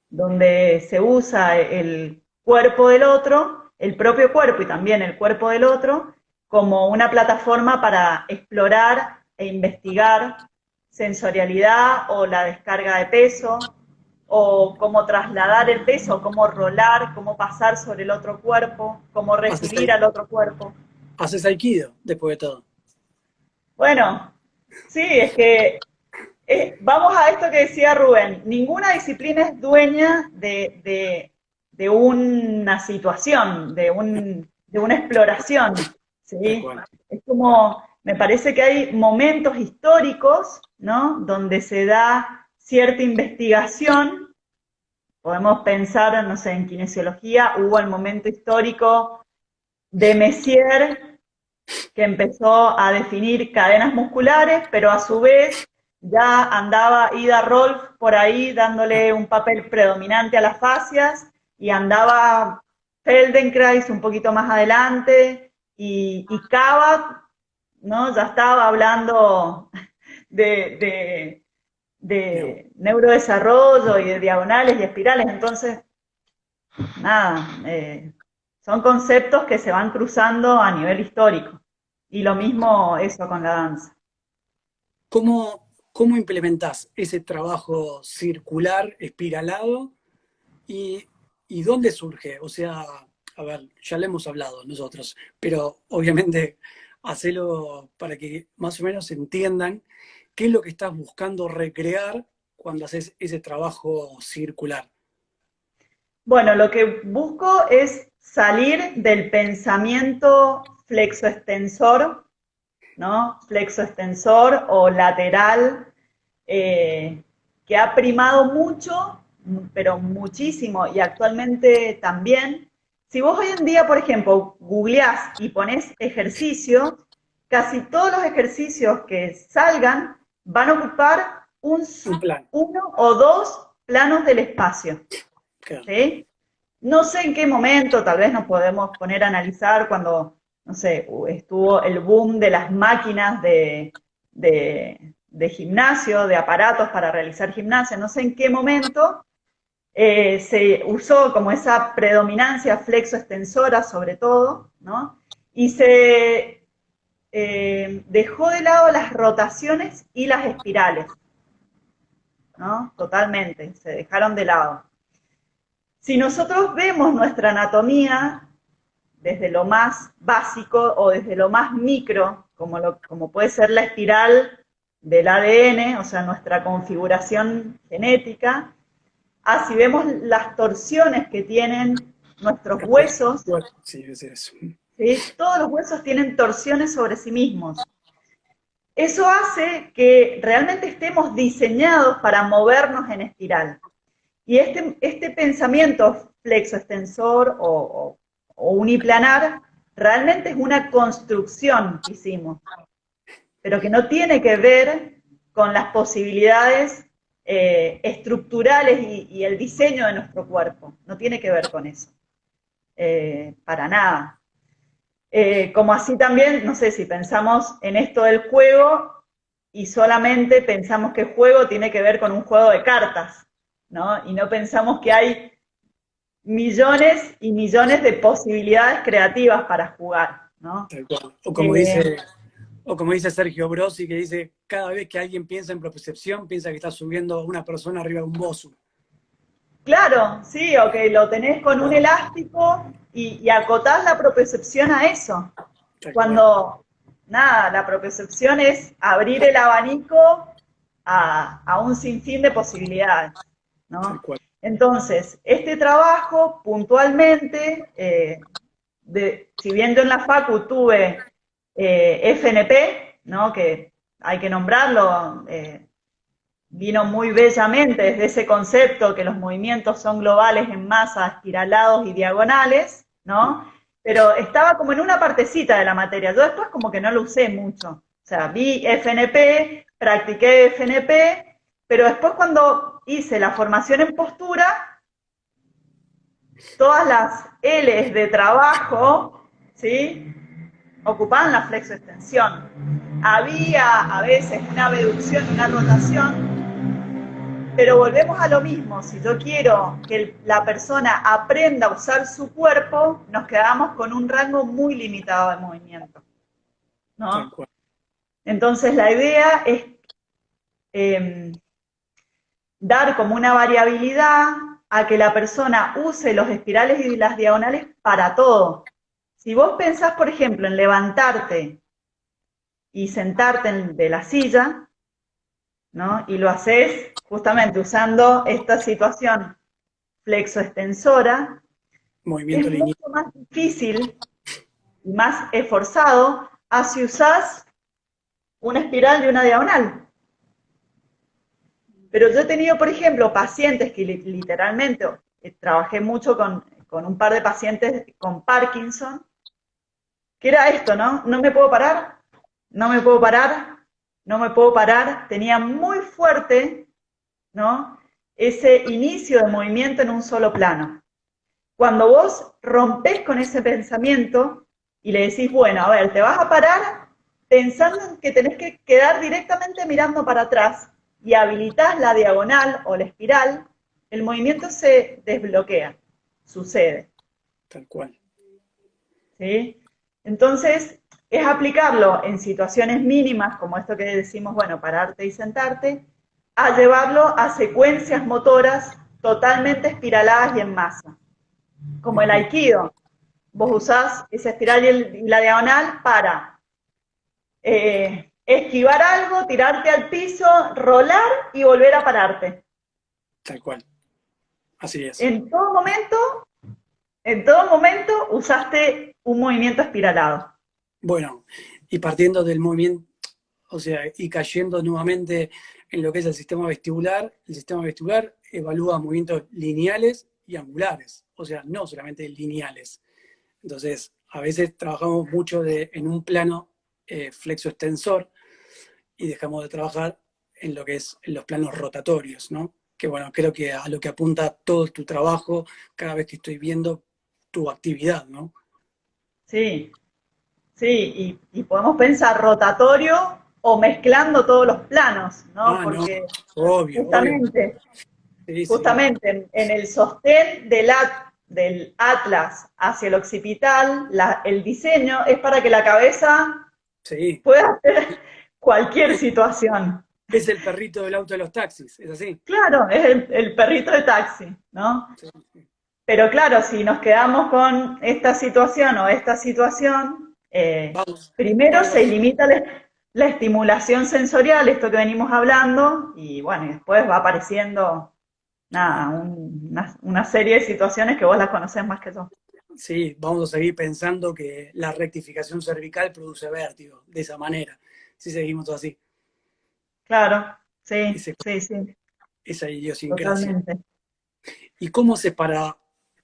donde se usa el cuerpo del otro, el propio cuerpo y también el cuerpo del otro, como una plataforma para explorar e investigar sensorialidad o la descarga de peso, o cómo trasladar el peso, cómo rolar, cómo pasar sobre el otro cuerpo, cómo Haces, recibir al otro cuerpo. haces aikido, después de todo. Bueno, sí, es que vamos a esto que decía Rubén, ninguna disciplina es dueña de una situación, de una exploración, Tal ¿sí? cual. Es como, me parece que hay momentos históricos, ¿no? Donde se da cierta investigación, podemos pensar, no sé, en kinesiología, hubo el momento histórico de Messier, que empezó a definir cadenas musculares, pero a su vez ya andaba Ida Rolf por ahí dándole un papel predominante a las fascias y andaba Feldenkrais un poquito más adelante y Cava, ¿no? Ya estaba hablando de Bien. de neurodesarrollo y de diagonales y espirales. Entonces, nada, son conceptos que se van cruzando a nivel histórico. Y lo mismo eso con la danza. ¿Cómo implementás ese trabajo circular, espiralado, y, y dónde surge? O sea, a ver, ya le hemos hablado nosotros, pero obviamente hacelo para que más o menos entiendan qué es lo que estás buscando recrear cuando haces ese trabajo circular. Bueno, lo que busco es salir del pensamiento flexoextensor, ¿no? Flexoextensor o lateral, eh, que ha primado mucho, pero muchísimo, y actualmente también. Si vos hoy en día, por ejemplo, googleás y ponés ejercicio, casi todos los ejercicios que salgan van a ocupar Un plan, uno o dos planos del espacio. claro. ¿Sí? No sé en qué momento, tal vez nos podemos poner a analizar cuando, no sé, estuvo el boom de las máquinas de gimnasio, de aparatos para realizar gimnasia, no sé en qué momento se usó como esa predominancia flexo-extensora sobre todo, ¿no? Y se dejó de lado las rotaciones y las espirales, ¿no? Totalmente, se dejaron de lado. Si nosotros vemos nuestra anatomía desde lo más básico o desde lo más micro, como puede ser la espiral del ADN, o sea, nuestra configuración genética, así vemos las torsiones que tienen nuestros huesos, Bueno, sí, debe ser eso. ¿sí? Todos los huesos tienen torsiones sobre sí mismos. Eso hace que realmente estemos diseñados para movernos en espiral. Y este pensamiento flexoextensor o uniplanar realmente es una construcción que hicimos, pero que no tiene que ver con las posibilidades estructurales y el diseño de nuestro cuerpo. No tiene que ver con eso, para nada. Como así también, no sé si pensamos en esto del juego y solamente pensamos que juego tiene que ver con un juego de cartas, ¿no? Y no pensamos que hay millones y millones de posibilidades creativas para jugar, ¿no? Tal cual. Eh, O como dice Sergio Brosi, que dice, cada vez que alguien piensa en propiocepción, piensa que está subiendo a una persona arriba de un bosu. claro, sí, o que lo tenés con un elástico y acotás la propiocepción a eso. Tal cual, Cuando, nada, la propiocepción es abrir el abanico a un sinfín de posibilidades, tal ¿no? cual. Entonces, este trabajo puntualmente, si bien yo en la Facu tuve FNP, ¿no? Que hay que nombrarlo, vino muy bellamente desde ese concepto que los movimientos son globales en masa, espiralados y diagonales, ¿no? Pero estaba como en una partecita de la materia. Yo después como que no lo usé mucho. O sea, vi FNP, practiqué FNP, pero después cuando hice la formación en postura, todas las L's de trabajo, ¿sí? Ocupaban la flexoextensión. Había a veces una abducción, una rotación, pero volvemos a lo mismo, si yo quiero que la persona aprenda a usar su cuerpo, nos quedamos con un rango muy limitado de movimiento, Tal ¿no? cual. Entonces la idea es eh, dar como una variabilidad a que la persona use los espirales y las diagonales para todo. Si vos pensás, por ejemplo, en levantarte y sentarte de la silla, ¿no? Y lo haces justamente usando esta situación flexoextensora, es Movimiento lineal. mucho más difícil y más esforzado a si usás una espiral y una diagonal. Pero yo he tenido, por ejemplo, pacientes que literalmente trabajé mucho con un par de pacientes con Parkinson, que era esto, ¿no? No me puedo parar, no me puedo parar, no me puedo parar. Tenía muy fuerte, ¿no? Ese inicio de movimiento en un solo plano. Cuando vos rompés con ese pensamiento y le decís, bueno, a ver, te vas a parar pensando en que tenés que quedar directamente mirando para atrás y habilitas la diagonal o la espiral, el movimiento se desbloquea, sucede. Tal cual. ¿Sí? Entonces, es aplicarlo en situaciones mínimas, como esto que decimos, bueno, pararte y sentarte, a llevarlo a secuencias motoras totalmente espiraladas y en masa, como el Ujú, aikido. Vos usás esa espiral y la diagonal para esquivar algo, tirarte al piso, rolar y volver a pararte. tal cual. Así es. En todo momento, en todo momento usaste un movimiento espiralado. Bueno, y partiendo del movimiento, o sea, y cayendo nuevamente en lo que es el sistema vestibular evalúa movimientos lineales y angulares, o sea, no solamente lineales. Entonces, a veces trabajamos mucho en un plano flexo-extensor y dejamos de trabajar en lo que es en los planos rotatorios, ¿no? Que bueno, creo que a lo que apunta todo tu trabajo cada vez que estoy viendo tu actividad, ¿no? Sí, sí, y podemos pensar rotatorio o mezclando todos los planos, ¿no? Ah, no, Porque obvio, obvio. justamente, Sí, sí, justamente en el sostén del atlas hacia el occipital, el diseño es para que la cabeza sí. pueda hacer cualquier situación. Es el perrito del auto de los taxis, ¿es así? Claro, es el perrito de taxi, ¿no? Sí, sí. Pero claro, si nos quedamos con esta situación o esta situación, Vamos, primero se vamos. limita la estimulación sensorial, esto que venimos hablando, y bueno, y después va apareciendo nada, una serie de situaciones que vos las conocés más que yo. Sí, vamos a seguir pensando que la rectificación cervical produce vértigo, de esa manera, si seguimos así, Claro, sí, ese- sí, sí, esa idiosincrasia. totalmente. ¿Y cómo haces para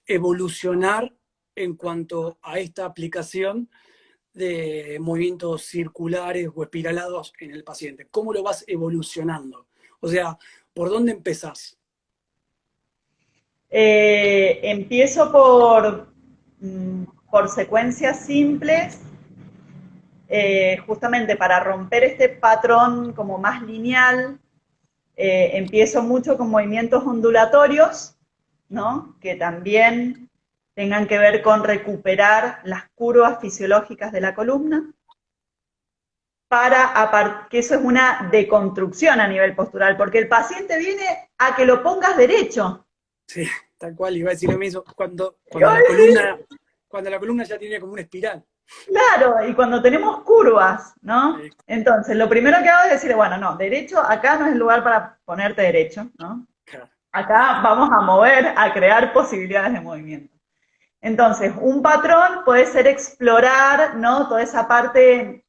evolucionar en cuanto a esta aplicación de movimientos circulares o espiralados en el paciente? ¿Cómo lo vas evolucionando? O sea, ¿por dónde empezás? Empiezo por secuencias simples, justamente para romper este patrón como más lineal. Empiezo mucho con movimientos ondulatorios, ¿no? Que también tengan que ver con recuperar las curvas fisiológicas de la columna, que eso es una deconstrucción a nivel postural, porque el paciente viene a que lo pongas derecho. Sí, tal cual, iba a decir lo mismo, Y vos decís, cuando la columna ya tiene como una espiral. claro, y cuando tenemos curvas, ¿no? Sí, Entonces, lo primero que hago es decir, bueno, no, derecho, acá no es el lugar para ponerte derecho, ¿no? claro, Acá vamos a mover, a crear posibilidades de movimiento. Entonces, un patrón puede ser explorar, ¿no? Toda esa parte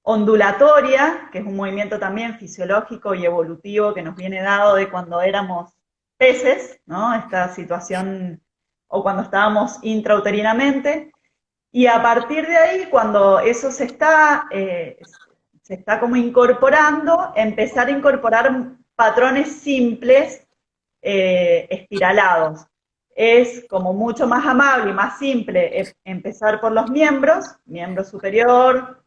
ondulatoria, que es un movimiento también fisiológico y evolutivo que nos viene dado de cuando éramos peces, ¿no? Esta situación, o cuando estábamos intrauterinamente, y a partir de ahí, cuando eso se está como incorporando, empezar a incorporar patrones simples, espiralados. Es como mucho más amable y más simple empezar por los miembros, miembro superior.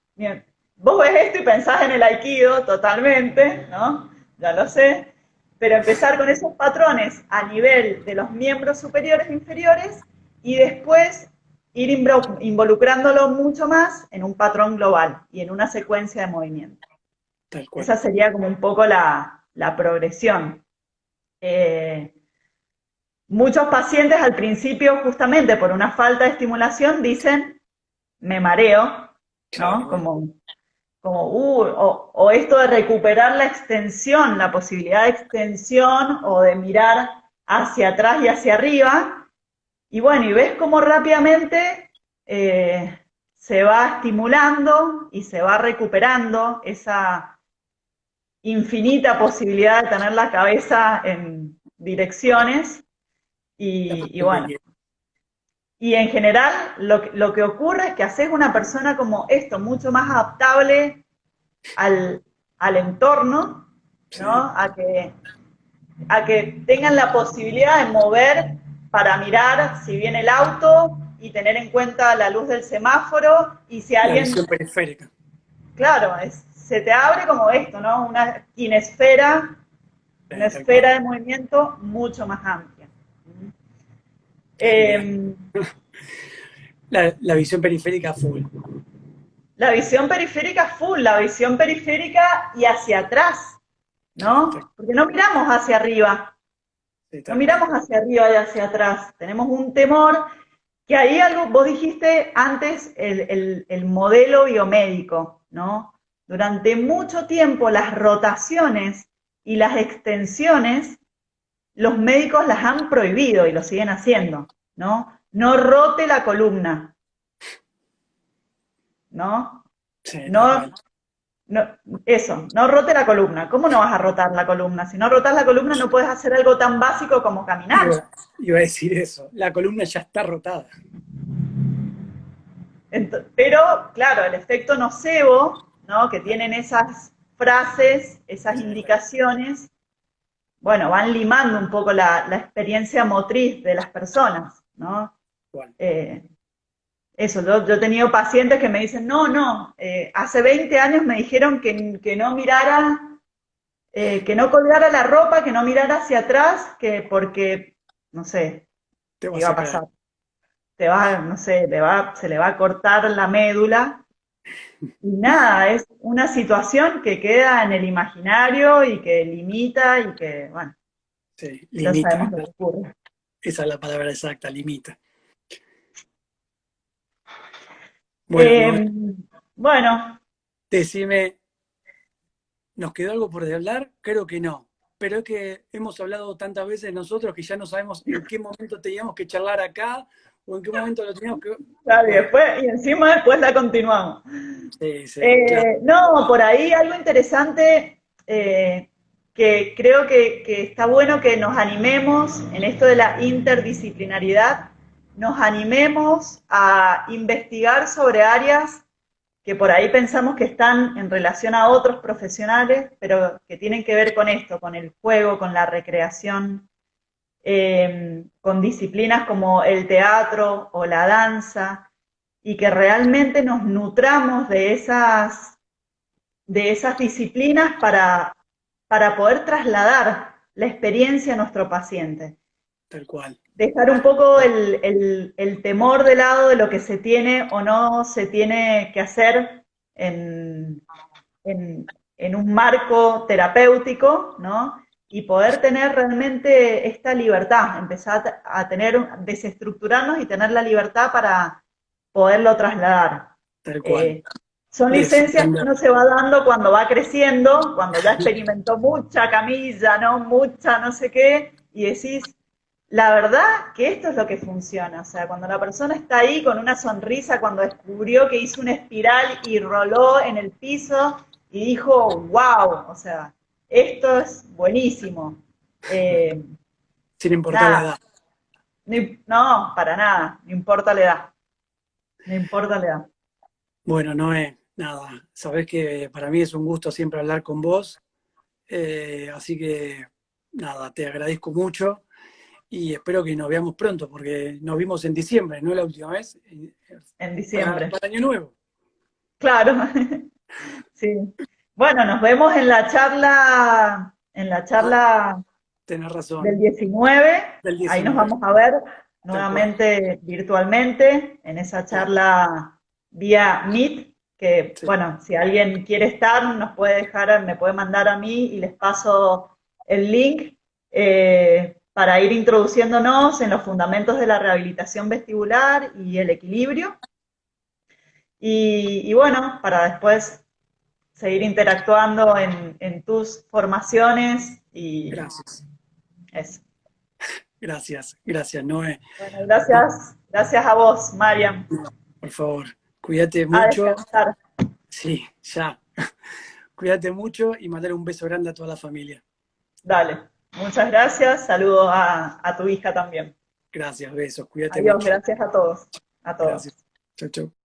Vos ves esto y pensás en el aikido totalmente, ¿no? Ya lo sé. Pero empezar con esos patrones a nivel de los miembros superiores e inferiores y después ir involucrándolo mucho más en un patrón global y en una secuencia de movimiento. tal cual. Esa sería como un poco la progresión. Eh, Muchos pacientes al principio, justamente por una falta de estimulación, dicen, me mareo, ¿no? Claro, O esto de recuperar la extensión, la posibilidad de extensión o de mirar hacia atrás y hacia arriba. Y bueno, y ves cómo rápidamente se va estimulando y se va recuperando esa infinita posibilidad de tener la cabeza en direcciones la y posición que bueno, quiero. y en general lo que ocurre es que haces una persona como esto, mucho más adaptable al, al entorno, ¿no? Sí, A que tengan la posibilidad de mover para mirar si viene el auto y tener en cuenta la luz del semáforo y si la alguien, visión periférica. claro, se te abre como esto, ¿no? Una kinesfera, una Tal cual. esfera de movimiento mucho más amplia. Genial. Eh, La visión periférica full. la visión periférica full, la visión periférica y hacia atrás, Claro, tal, ¿no? Porque no miramos hacia arriba, sí, no tal cual. miramos hacia arriba y hacia atrás. Tenemos un temor que ahí algo, vos dijiste antes el modelo biomédico, ¿no? Durante mucho tiempo las rotaciones y las extensiones, los médicos las han prohibido y lo siguen haciendo, ¿no? No rote la columna, ¿no? Sí, tal No, cual. no, eso, no rote la columna. ¿Cómo no vas a rotar la columna? Si no rotas la columna no puedes hacer algo tan básico como caminar. Iba, iba a decir eso. La columna ya está rotada. Pero, claro, el efecto nocebo, ¿no? Que tienen esas frases, esas Sí, tal indicaciones, bueno, van limando un poco la experiencia motriz de las personas, ¿no? cual. Eh, eso, yo he tenido pacientes que me dicen, no, no, hace 20 años me dijeron que no mirara, que no colgara la ropa, que no mirara hacia atrás, que porque, no sé, Te qué vas iba a a caer. pasar. Te va, no sé, se le va a cortar la médula. Y nada, es una situación que queda en el imaginario y que limita y que, bueno, Sí, ya limita. sabemos lo que ocurre. Esa es la palabra exacta, limita. Bueno, no, Eh, bueno, decime, ¿nos quedó algo por hablar? Creo que no. Pero es que hemos hablado tantas veces nosotros que ya no sabemos en qué momento teníamos que charlar acá o en qué momento lo teníamos que... claro, Bueno, y encima después la continuamos. sí, sí, claro. No, por ahí algo interesante que creo que está bueno que nos animemos en esto de la interdisciplinaridad, nos animemos a investigar sobre áreas que por ahí pensamos que están en relación a otros profesionales, pero que tienen que ver con esto, con el juego, con la recreación, con disciplinas como el teatro o la danza, y que realmente nos nutramos de esas disciplinas para poder trasladar la experiencia a nuestro paciente. Tal cual. Dejar un poco el temor de lado de lo que se tiene o no se tiene que hacer en, en un marco terapéutico, ¿no? Y poder tener realmente esta libertad, empezar a tener, desestructurarnos y tener la libertad para poderlo trasladar. Tal cual. Eh, Son licencias que Desprender. uno se va dando cuando va creciendo, cuando ya experimentó mucha camilla, ¿no? Mucha no sé qué, y decís, la verdad que esto es lo que funciona. O sea, cuando la persona está ahí con una sonrisa, cuando descubrió que hizo una espiral y roló en el piso y dijo, wow, o sea, esto es buenísimo. Eh, Sin importar la Nada, edad. no, para nada, no importa la edad, no importa la edad. Bueno, Noé, nada, sabés que para mí es un gusto siempre hablar con vos, así que nada, te agradezco mucho y espero que nos veamos pronto, porque nos vimos en diciembre, ¿no? La última vez, En para, diciembre. para Año Nuevo. Claro, sí. Bueno, nos vemos en la Ah, charla tenés del razón, 19. del Ahí nos 19, vamos a ver tal cual. nuevamente virtualmente en esa Sí, charla vía Meet, que sí, bueno, si alguien quiere estar, nos puede dejar, me puede mandar a mí y les paso el link para ir introduciéndonos en los fundamentos de la rehabilitación vestibular y el equilibrio. Y bueno, para después seguir interactuando en tus formaciones y gracias, eso. gracias, Noé. Bueno, No, gracias a vos, Mariam. no, por favor, cuídate A mucho. descansar. Sí, ya. Cuídate mucho y mandar un beso grande a toda la familia. Dale. Muchas gracias. Saludos a tu hija también. Gracias, besos, cuídate Adiós. mucho. Gracias a todos. A todos. Gracias. Chau, chau.